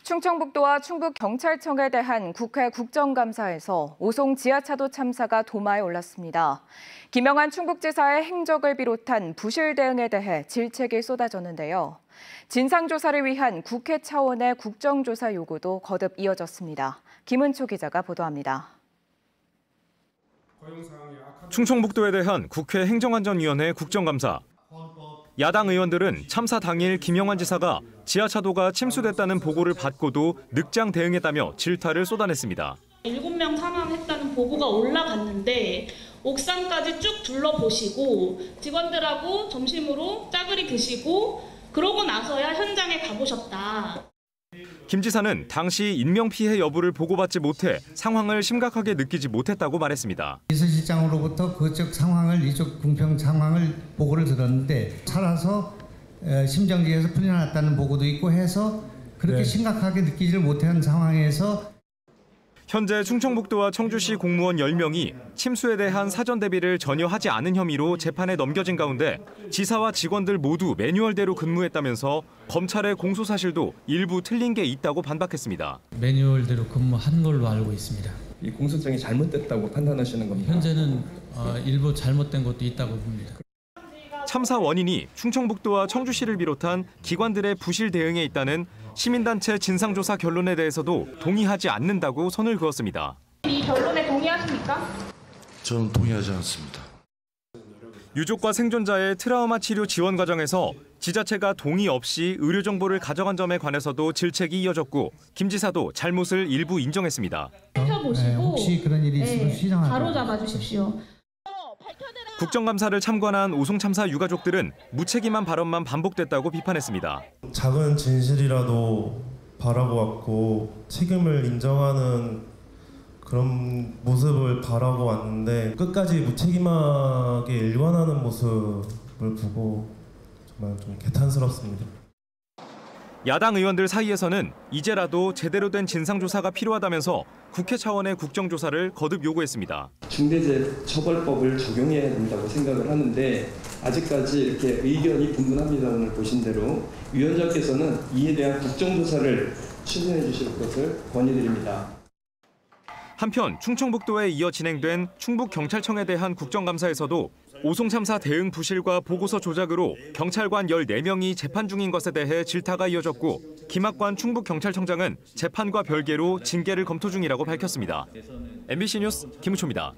충청북도와 충북경찰청에 대한 국회 국정감사에서 오송 지하차도 참사가 도마에 올랐습니다. 김영한 충북지사의 행적을 비롯한 부실 대응에 대해 질책이 쏟아졌는데요. 진상조사를 위한 국회 차원의 국정조사 요구도 거듭 이어졌습니다. 김은초 기자가 보도합니다. 충청북도에 대한 국회 행정안전위원회 국정감사. 야당 의원들은 참사 당일 김영한 지사가 지하차도가 침수됐다는 보고를 받고도 늑장 대응했다며 질타를 쏟아냈습니다. 7명 사망했다는 보고가 올라갔는데 옥상까지 쭉 둘러보시고 직원들하고 점심으로 짜글이 드시고 그러고 나서야 현장에 가보셨다. 김 지사는 당시 인명피해 여부를 보고받지 못해 상황을 심각하게 느끼지 못했다고 말했습니다. 비서실장으로부터 그쪽 상황을 이쪽 궁평 상황을 보고를 들었는데 살아서 심정지에서 풀이 났다는 보고도 있고 해서 그렇게 심각하게 느끼지를 못한 상황에서 현재 충청북도와 청주시 공무원 10명이 침수에 대한 사전 대비를 전혀 하지 않은 혐의로 재판에 넘겨진 가운데 지사와 직원들 모두 매뉴얼대로 근무했다면서 검찰의 공소 사실도 일부 틀린 게 있다고 반박했습니다. 매뉴얼대로 근무한 걸로 알고 있습니다. 이 공소장이 잘못됐다고 판단하시는 겁니까? 현재는 일부 잘못된 것도 있다고 봅니다. 참사 원인이 충청북도와 청주시를 비롯한 기관들의 부실 대응에 있다는 시민단체 진상조사 결론에 대해서도 동의하지 않는다고 선을 그었습니다. 이 결론에 동의하십니까? 저는 동의하지 않습니다. 유족과 생존자의 트라우마 치료 지원 과정에서 지자체가 동의 없이 의료 정보를 가져간 점에 관해서도 질책이 이어졌고 김 지사도 잘못을 일부 인정했습니다. 살펴보시고 혹시 그런 일이 있으면 수정하도록 바로 잡아 주십시오. 국정감사를 참관한 오송 참사 유가족들은 무책임한 발언만 반복됐다고 비판했습니다. 작은 진실이라도 바라보았고 책임을 인정하는 그런 모습을 바라보았는데 끝까지 무책임하게 일관하는 모습을 보고 정말 좀 개탄스럽습니다. 야당 의원들 사이에서는 이제라도 제대로 된 진상조사가 필요하다면서 국회 차원의 국정조사를 거듭 요구했습니다. 중대재해처벌법을 적용해야 된다고 생각을 하는데 아직까지 이렇게 의견이 분분합니다. 오늘 보신 대로 위원장께서는 이에 대한 국정조사를 추진해 주실 것을 건의드립니다. 한편 충청북도에 이어 진행된 충북경찰청에 대한 국정감사에서도 오송 참사 대응 부실과 보고서 조작으로 경찰관 14명이 재판 중인 것에 대해 질타가 이어졌고 김학관 충북경찰청장은 재판과 별개로 징계를 검토 중이라고 밝혔습니다. MBC 뉴스 김우초입니다.